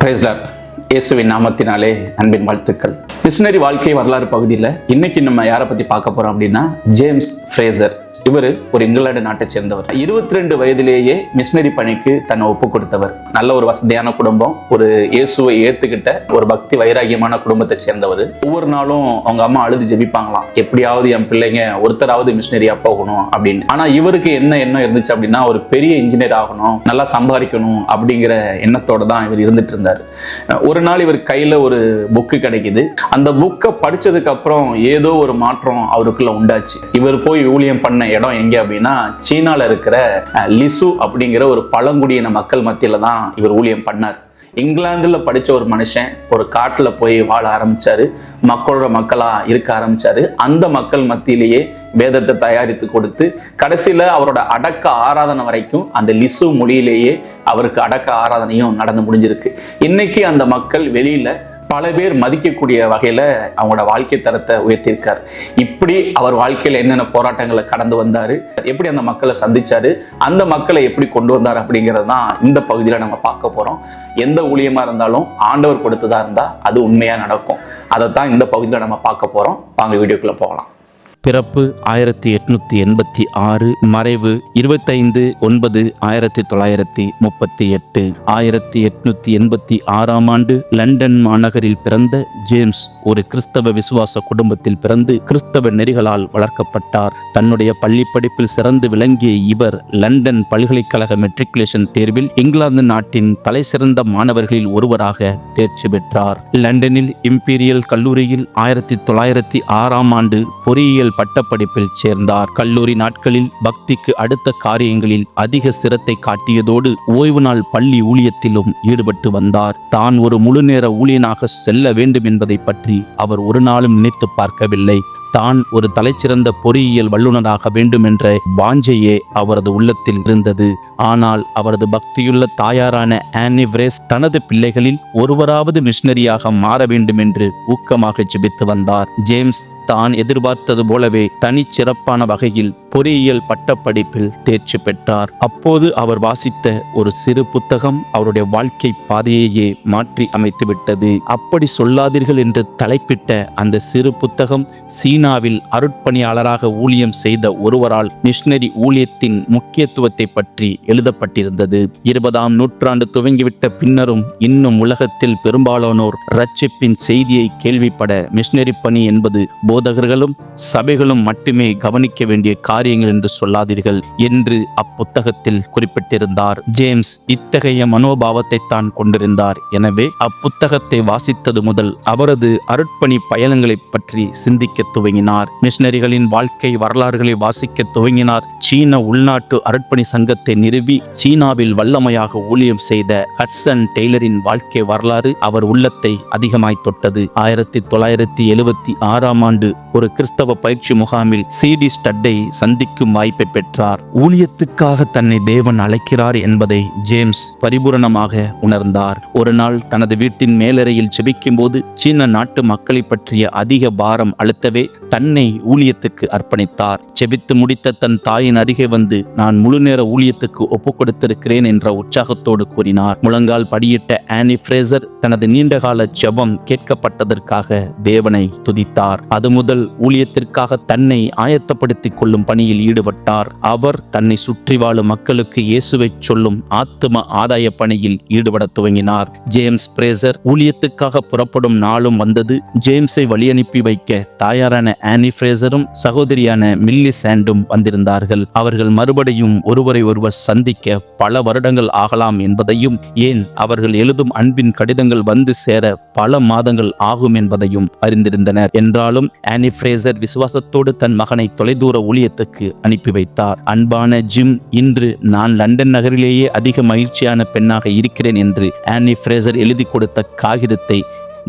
Price Lord. இயேசுவின் நாமத்தினாலே அன்பின் வாழ்த்துக்கள். மிஷனரி வாழ்க்கை வரலாறு பகுதியில் இன்னைக்கு நம்ம யாரை பற்றி பார்க்க போகிறோம் அப்படின்னா, ஜேம்ஸ் ஃப்ரேசர். இவர் ஒரு இங்கிலாந்து நாட்டை சேர்ந்தவர். 22 வயதிலேயே மிஷனரி பணிக்கு தன்னை ஒப்பு கொடுத்தவர். நல்ல ஒரு வசதியான குடும்பம், ஒரு இயேசுவை ஏற்றுக்கிட்ட ஒரு பக்தி வைராகியமான குடும்பத்தை சேர்ந்தவர். ஒவ்வொரு நாளும் அவங்க அம்மா அழுது ஜெபிப்பாங்களாம், எப்படியாவது என் பிள்ளைங்க ஒருத்தராவது மிஷனரியா போகணும் அப்படின்னு. ஆனா இவருக்கு என்ன எண்ணம் இருந்துச்சு அப்படின்னா, ஒரு பெரிய இன்ஜினியர் ஆகணும், நல்லா சம்பாதிக்கணும் அப்படிங்கிற எண்ணத்தோட தான் இவர் இருந்துட்டு இருந்தார். ஒரு நாள் இவர் கையில ஒரு புக்கு கிடைக்குது. அந்த புக்கை படிச்சதுக்கு அப்புறம் ஏதோ ஒரு மாற்றம் அவருக்குள்ள உண்டாச்சு. இவர் போய் ஊழியம் பண்ண இடம் எங்க அப்படின்னா, சீனால இருக்கிற லிசு அப்படிங்கிற ஒரு பழங்குடியின மக்கள் மத்தியில தான் இவர் ஊழியம் பண்ணார். இங்கிலாந்துல படிச்ச ஒரு மனுஷன் ஒரு காட்டுல போய் வாழ ஆரம்பிச்சாரு, மக்களோட மக்களா இருக்க ஆரம்பிச்சாரு. அந்த மக்கள் மத்தியிலேயே வேதத்தை தயாரித்து கொடுத்து கடைசியில அவரோட அடக்க ஆராதனை வரைக்கும் அந்த லிசு மொழியிலேயே அவருக்கு அடக்க ஆராதனையும் நடந்து முடிஞ்சிருக்கு. இன்னைக்கு அந்த மக்கள் வெளியில பல பேர் மதிக்கக்கூடிய வகையில அவங்களோட வாழ்க்கை தரத்தை உயர்த்தியிருக்காரு. இப்படி அவர் வாழ்க்கையில என்னென்ன போராட்டங்களை கடந்து வந்தாரு, எப்படி அந்த மக்களை சந்திச்சாரு, அந்த மக்களை எப்படி கொண்டு வந்தார் அப்படிங்கிறது தான் இந்த பகுதியில நம்ம பார்க்க போறோம். எந்த ஊழியமா இருந்தாலும் ஆண்டவர் கொடுத்ததா இருந்தா அது உண்மையா நடக்கும். அதைத்தான் இந்த பகுதியில நம்ம பார்க்க போறோம். வாங்க வீடியோக்குள்ள போகலாம். பிறப்பு 1886, மறைவு 25/9/1938. 1886ஆம் ஆண்டு லண்டன் மாநகரில் பிறந்த ஜேம்ஸ் ஒரு கிறிஸ்தவ விசுவாச குடும்பத்தில் பிறந்து கிறிஸ்தவ நெறிகளால் வளர்க்கப்பட்டார். தன்னுடைய பள்ளி படிப்பில் சிறந்து விளங்கிய இவர் லண்டன் பல்கலைக்கழக மெட்ரிகுலேஷன் தேர்வில் இங்கிலாந்து நாட்டின் தலை சிறந்த மாணவர்களில் ஒருவராக தேர்ச்சி பெற்றார். லண்டனில் இம்பீரியல் கல்லூரியில் 1906ஆம் ஆண்டு பொறியியல் பட்டப்படிப்பில் சேர்ந்தார். கல்லூரி நாட்களில் பக்திக்கு அடுத்த காரியங்களில் அதிக சிரத்தை காட்டியதோடு ஓய்வு நாள் பள்ளி ஊழியத்திலும் ஈடுபட்டு வந்தார். தான் ஒரு முழுநேர ஊழியனாக செல்ல வேண்டும் என்பதை பற்றி அவர் ஒரு நாளும் நினைத்து பார்க்கவில்லை. தான் ஒரு தலைச்சிறந்த பொறியியல் வல்லுநராக வேண்டும் என்ற வாஞ்சையே அவரது உள்ளத்தில் இருந்தது. ஆனால் அவரது பக்தியுள்ள தாயாரான ஆனி ஃப்ரேசர் தனது பிள்ளைகளில் ஒருவராவது மிஷனரியாக மாற வேண்டும் என்று ஊக்கமாக ஜெபித்து வந்தார். ஜேம்ஸ் தான் எதிர்பார்த்தது போலவே தனிச்சிறப்பான வகையில் பொறியியல் பட்டப்படிப்பில் தேர்ச்சி பெற்றார். அப்போது அவர் வாசித்த ஒரு சிறு புத்தகம் அவருடைய வாழ்க்கை பாதையையே மாற்றி அமைத்துவிட்டது. அப்படி சொல்லாதீர்கள் என்று தலைப்பிட்ட அந்த சிறு புத்தகம் சீனாவில் அருட்பணியாளராக ஊழியம் செய்த ஒருவரால் மிஷனரி ஊழியத்தின் முக்கியத்துவத்தை பற்றி எழுதப்பட்டிருந்தது. 20ஆம் நூற்றாண்டு துவங்கிவிட்ட பின்னரும் இன்னும் உலகத்தில் பெரும்பாலானோர் ரட்சிப்பின் செய்தியை கேள்விப்பட மிஷனரி பணி என்பது போதகர்களும் சபைகளும் மட்டுமே கவனிக்க வேண்டிய காரியங்கள் என்று சொல்லாதீர்கள் என்று அப்புத்தகத்தில் குறிப்பிட்டிருந்தார். ஜேம்ஸ் இத்தகைய மனோபாவத்தை தான் கொண்டிருந்தார். எனவே அப்புத்தகத்தை வாசித்தது முதல் அவரது அருட்பணி பயணங்களை பற்றி சிந்திக்க துவங்கினார். மிஷனரிகளின் வாழ்க்கை வரலாறுகளை வாசிக்க துவங்கினார். சீன உள்நாட்டு அருட்பணி சங்கத்தை நிறுவி சீனாவில் வல்லமையாக ஊழியம் செய்த ஹட்சன் டெய்லரின் வாழ்க்கை வரலாறு அவர் உள்ளத்தை அதிகமாய் தொட்டது. 1976ஆம் ஆண்டு ஒரு கிறிஸ்தவ பயிற்சி முகாமில் சிடி ஸ்டட்டை சந்திக்கும் வாய்ப்பை பெற்றார். ஊழியத்துக்காக தன்னை தேவன் அழைக்கிறார் என்பதை ஜேம்ஸ் பரிபூரணமாக உணர்ந்தார். ஒரு நாள் தனது வீட்டின் மேலறையில் ஜெபிக்கும் போது சீன நாட்டு மக்களை பற்றிய அதிக பாரம் அழுத்தவே தன்னை ஊழியத்துக்கு அர்ப்பணித்தார். ஜெபித்து முடித்த தன் தாயின் அருகே வந்து, நான் முழுநேர ஊழியத்துக்கு ஒப்புக் கொடுத்திருக்கிறேன் என்ற உற்சாகத்தோடு கூறினார். முழங்கால் படியிட்ட ஆனி ஃப்ரேசர் தனது நீண்டகால ஜெபம் கேட்கப்பட்டதற்காக தேவனை துதித்தார். அது முதல் ஊழியத்திற்காக தன்னை ஆயத்தப்படுத்திக் கொள்ளும் பணியில் ஈடுபட்டார். அவர் தன்னை சுற்றி வாழும் மக்களுக்கு இயேசுவை சொல்லும் ஆத்தும ஆதாய பணியில் ஈடுபட துவங்கினார். ஜேம்ஸ் ஃப்ரேசர் ஊழியத்துக்காக புறப்படும் நாளும் வந்தது. ஜேம்ஸை வழியனுப்பி வைக்க தாயாரான ஆனி ஃப்ரேசரும் சகோதரியான மில்லி சாண்டும் வந்திருந்தார்கள். அவர்கள் மறுபடியும் ஒருவரை ஒருவர் சந்திக்க பல வருடங்கள் ஆகலாம் என்பதையும், ஏன் அவர்கள் எழுதும் அன்பின் கடிதங்கள் வந்து சேர பல மாதங்கள் ஆகும் என்பதையும் அறிந்திருந்தனர். என்றாலும் ஆனி ஃப்ரேசர் விசுவாசத்தோடு தன் மகனை தொலைதூர ஊழியத்துக்கு அனுப்பி வைத்தார். அன்பான ஜிம், இன்று நான் லண்டன் நகரிலேயே அதிக மகிழ்ச்சியான பெண்ணாக இருக்கிறேன் என்று ஆனி ஃப்ரேசர் எழுதி கொடுத்த காகிதத்தை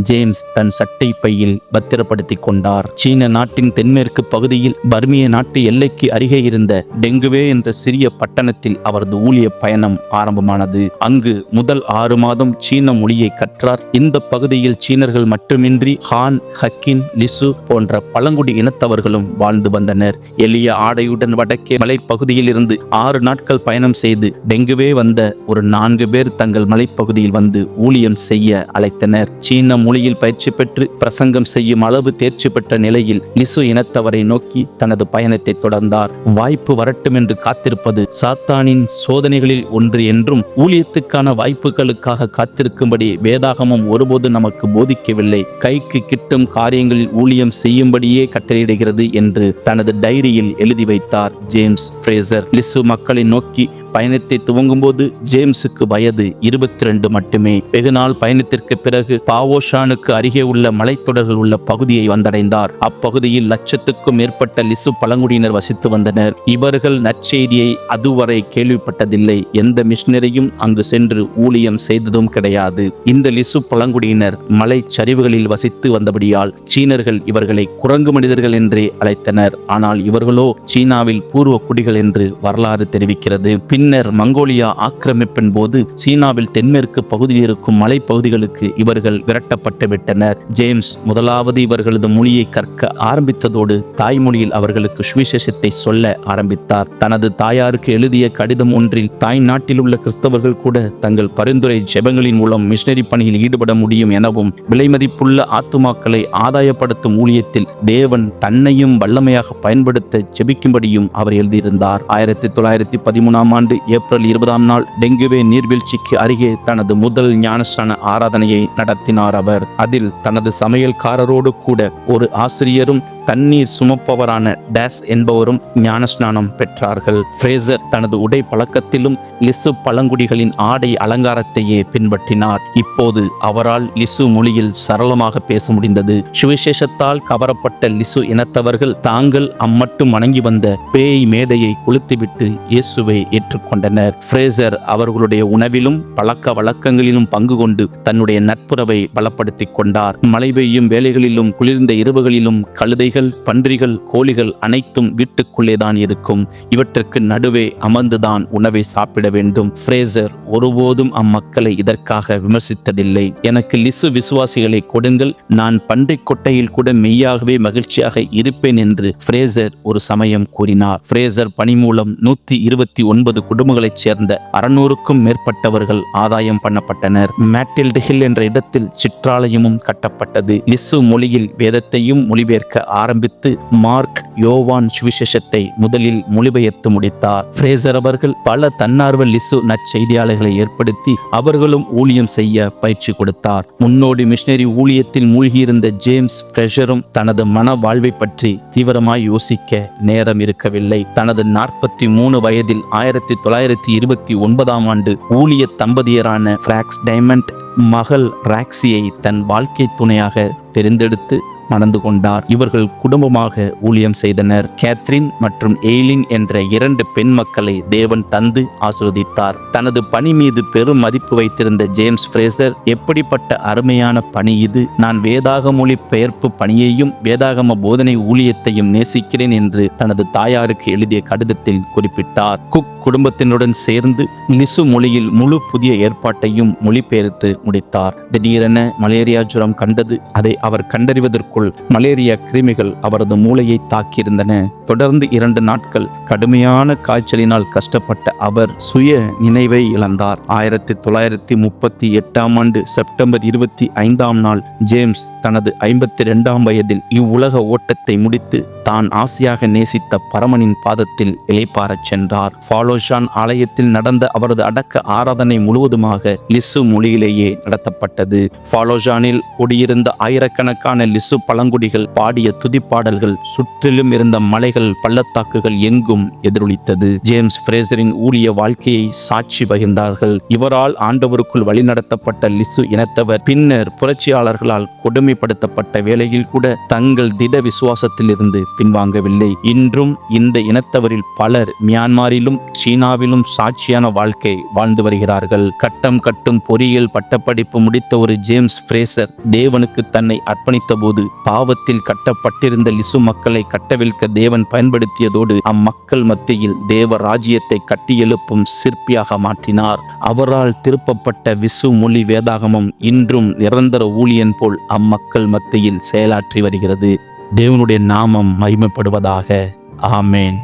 ஜேம்ஸ் தன் சட்டை பையில் பத்திரப்படுத்தி கொண்டார். சீன நாட்டின் தென்மேற்கு பகுதியில் பர்மிய நாட்டு எல்லைக்கு அருகே இருந்த டெங்குவே என்ற சிறிய பட்டணத்தில் அவரது ஊழிய பயணம் ஆரம்பமானது. அங்கு முதல் 6 மாதம் சீன மொழியை கற்றார். இந்த பகுதியில் சீனர்கள் மட்டுமின்றி ஹான், ஹக்கின், லிசு போன்ற பழங்குடி இனத்தவர்களும் வாழ்ந்து வந்தனர். எளிய ஆடையுடன் வடக்கே மலைப்பகுதியில் இருந்து 6 நாட்கள் பயணம் செய்து டெங்குவே வந்த ஒரு 4 பேர் தங்கள் மலைப்பகுதியில் வந்து ஊழியம் செய்ய அழைத்தனர். சீன மொழியில் பயிற்சி பெற்று பிரசங்கம் செய்யும் அளவு தேர்ச்சி பெற்ற நிலையில் லிசு இனத்தவரை நோக்கி தனது பயணத்தை தொடர்ந்தார். வாய்ப்பு வரட்டும் என்று காத்திருப்பது சாத்தானின் சோதனைகளில் ஒன்று என்றும் ஊழியத்துக்கான வாய்ப்புகளுக்காக காத்திருக்கும்படி வேதாகமம் ஒருபோது நமக்கு போதிக்கவில்லை. கைக்கு கிட்டும் காரியங்களில் ஊழியம் செய்யும்படியே கட்டளையிடுகிறது என்று தனது டைரியில் எழுதி வைத்தார் ஜேம்ஸ் ஃப்ரேசர். லிசு மக்களை நோக்கி பயணத்தை துவங்கும்போது ஜேம்ஸுக்கு வயது 22 மட்டுமே. வெகுநாள் பயணத்திற்கு பிறகு பாவோஷானுக்கு அருகே உள்ள மலைத்தொடர்கள் உள்ள பகுதியை வந்தடைந்தார். அப்பகுதியில் 1,00,000க்கும் மேற்பட்ட லிசு பழங்குடியினர் வசித்து வந்தனர். இவர்கள் நற்செய்தியை அதுவரை கேள்விப்பட்டதில்லை. எந்த மிஷனரியும் அங்கு சென்று ஊழியம் செய்ததும் கிடையாது. இந்த லிசு பழங்குடியினர் மலை சரிவுகளில் வசித்து வந்தபடியால் சீனர்கள் இவர்களை குரங்கு மனிதர்கள் என்றே அழைத்தனர். ஆனால் இவர்களோ சீனாவில் பூர்வ குடிகள் என்று வரலாறு தெரிவிக்கிறது. பின்னர் மங்கோலியா ஆக்கிரமிப்பின் போது சீனாவில் தென்மேற்கு பகுதியில் இருக்கும் மலைப்பகுதிகளுக்கு இவர்கள் விரட்டப்பட்டு விட்டனர். ஜேம்ஸ் முதலாவது இவர்களது மொழியை கற்க ஆரம்பித்ததோடு தாய்மொழியில் அவர்களுக்கு சுவிசேஷத்தை சொல்ல ஆரம்பித்தார். தனது தாயாருக்கு எழுதிய கடிதம் ஒன்றில் தாய் நாட்டில் உள்ள கிறிஸ்தவர்கள் கூட தங்கள் பரிந்துரை ஜெபங்களின் மூலம் மிஷனரி பணியில் ஈடுபட முடியும் எனவும் விலைமதிப்புள்ள ஆத்துமாக்களை ஆதாயப்படுத்தும் ஊழியத்தில் தேவன் தன்னையும் வல்லமையாக பயன்படுத்த ஜெபிக்கும்படியும் அவர் எழுதியிருந்தார். 1913ஆம் ஆண்டு ஏப்ரல் 20ஆம் நாள் டெங்குவே நீர்வீழ்ச்சிக்கு அருகே தனது முதல் ஞானஸ்நான ஆராதனையை நடத்தினார். அவர் அதில் தனது சமையல்காரரோடு கூட ஒரு ஆசிரியரும் தண்ணீர் சுமப்பவரான டேஸ் என்பவரும் ஞானஸ்நானம் பெற்றார்கள். ஃப்ரேசர் தனது உடை பழக்கத்திலும் லிசு பழங்குடிகளின் ஆடை அலங்காரத்தையே பின்பற்றினார். இப்போது அவரால் லிசு மொழியில் சரளமாக பேச முடிந்தது. சுவிசேஷத்தால் கவரப்பட்ட லிசு இனத்தவர்கள் தாங்கள் அம்மட்டும் வணங்கி வந்த பேய் மேடையை கொளுத்துவிட்டு இயேசுவை ஏற்றுக்கொண்டனர். ஃப்ரேசர் அவர்களுடைய உணவிலும் பழக்க வழக்கங்களிலும் பங்கு கொண்டு தன்னுடைய நட்புறவை பலப்படுத்திக் கொண்டார். மழை பெய்யும் வேளைகளிலும் குளிர்ந்த இரவுகளிலும் கழுதைகள், பன்றிகள், கோழிகள் அனைத்தும் வீட்டுக்குள்ளேதான் இருக்கும். இவற்றுக்கு நடுவே அமர்ந்துதான் உணவை சாப்பிட வேண்டும். ஃப்ரேசர் ஒருபோதும் அம்மக்களை இதற்காக விமர்சித்ததில்லை. எனக்கு லிசு விசுவாசிகளை கொடுங்கள், நான் பன்றிக் கொட்டையில் கூட மெய்யாகவே மகிழ்ச்சியாக இருப்பேன் என்று ஃப்ரேசர் ஒரு சமயம் கூறினார். ஃப்ரேசர் பணி மூலம் 129 குடும்பங்களைச் சேர்ந்த 600க்கும் மேற்பட்டவர்கள் ஆதாயம் பண்ணப்பட்டனர். மேட்டில்டு ஹில் என்ற இடத்தில் சிற்றாலயமும் கட்டப்பட்டது. லிசு மொழியில் வேதத்தையும் மொழிபெயர்க்க ஆரம்பித்து மார்க், யோவான் சுவிசேஷத்தை முதலில் மொழிபெயர்த்து முடித்தார். ஃப்ரேசர் அவர்கள் பல தன்னார்வ லிசு நற்செய்தியாளர்களை ஏற்படுத்தி அவர்களும் ஊழியம் செய்ய பயிற்சி கொடுத்தார். முன்னோடி மிஷனரி ஊழியத்தில் மூழ்கியிருந்த ஜேம்ஸ் ஃப்ரேசரும் தனது மன வாழ்வை பற்றி தீவிரமாய் யோசிக்க நேரம் இருக்கவில்லை. தனது 43 வயதில் 1929ஆம் ஆண்டு ஊழிய தம்பதியரான ஃபிராக்ஸ் டைமண்ட் மகள் ராக்ஸியை தன் வாழ்க்கை துணையாக தெரிந்தெடுத்து மணந்து கொண்டார். இவர்கள் குடும்பமாக ஊழியம் செய்தனர். கேத்ரின் மற்றும் எய்லின் என்ற 2 பெண் மக்களை தேவன் தந்து ஆசீர்வதித்தார். தனது பணி மீது பெரும் மதிப்பு வைத்திருந்த ஜேம்ஸ் ஃப்ரேசர், எப்படிப்பட்ட அருமையான பணி இது! நான் வேதாகம மொழி பெயர்ப்பு பணியையும் வேதாகம போதனை ஊழியத்தையும் நேசிக்கிறேன் என்று தனது தாயாருக்கு எழுதிய கடிதத்தில் குறிப்பிட்டார். குக் குடும்பத்தினுடன் சேர்ந்து லிசு மொழியில் முழு புதிய ஏற்பாட்டையும் மொழிபெயர்த்து முடித்தார். திடீரென மலேரியா ஜுரம் கண்டது. அதை அவர் கண்டறிவதற்கு மலேரியா கிருமிகள் அவரது மூளையை தாக்கியிருந்தன. தொடர்ந்து 2 நாட்கள் கடுமையான காய்ச்சலினால் கஷ்டப்பட்ட அவர் சுய நினைவை இழந்தார். 1938ஆம் ஆண்டு செப்டம்பர் 25ஆம் நாள் ஜேம்ஸ் தனது 52ஆம் வயதில் இவ்வுலக ஓட்டத்தை முடித்து தான் ஆசையாக நேசித்த பரமனின் பாதத்தில் இளைப்பாறச் சென்றார். ஃபாலோஷான் ஆலயத்தில் நடந்த அவரது அடக்க ஆராதனை முழுவதுமாக லிசு மொழியிலேயே நடத்தப்பட்டது. ஃபாலோஷானில் கூடியிருந்த ஆயிரக்கணக்கான லிசு பழங்குடிகள் பாடிய துதிப்பாடல்கள் சுற்றிலும் இருந்த மலைகள் பள்ளத்தாக்குகள் எங்கும் எதிரொலித்தது. ஜேம்ஸ் ஃப்ரேசரின் ஊழிய வாழ்க்கையை சாட்சி பகிர்ந்தார்கள். இவரால் ஆண்டவருக்குள் வழிநடத்தப்பட்ட லிசு இனத்தவர் பின்னர் புரட்சியாளர்களால் கொடுமைப்படுத்தப்பட்ட வேளையில் கூட தங்கள் திட விசுவாசத்தில் இருந்து பின்வாங்கவில்லை. இன்றும் இந்த இனத்தவரில் பலர் மியான்மரிலும் சீனாவிலும் சாட்சியான வாழ்க்கை வாழ்ந்து வருகிறார்கள். கட்டம் கட்டும் பொறியியல் பட்டப்படிப்பு முடித்த ஒரு ஜேம்ஸ் ஃப்ரேசர் தேவனுக்கு தன்னை அர்ப்பணித்த போது பாவத்தில் கட்டப்பட்டிருந்த லிசு மக்களை கட்டவிழ்க்க தேவன் பயன்படுத்தியதோடு அம்மக்கள் மத்தியில் தேவ ராஜ்யத்தை கட்டியெழுப்பும் சிற்பியாக மாற்றினார். அவரால் திருப்பப்பட்ட விசு மொழி வேதாகமம் இன்றும் நிரந்தர ஊழியன் போல் அம்மக்கள் மத்தியில் செயலாற்றி வருகிறது. தேவனுடைய நாமம் மகிமைப்படுவதாக. ஆமேன்.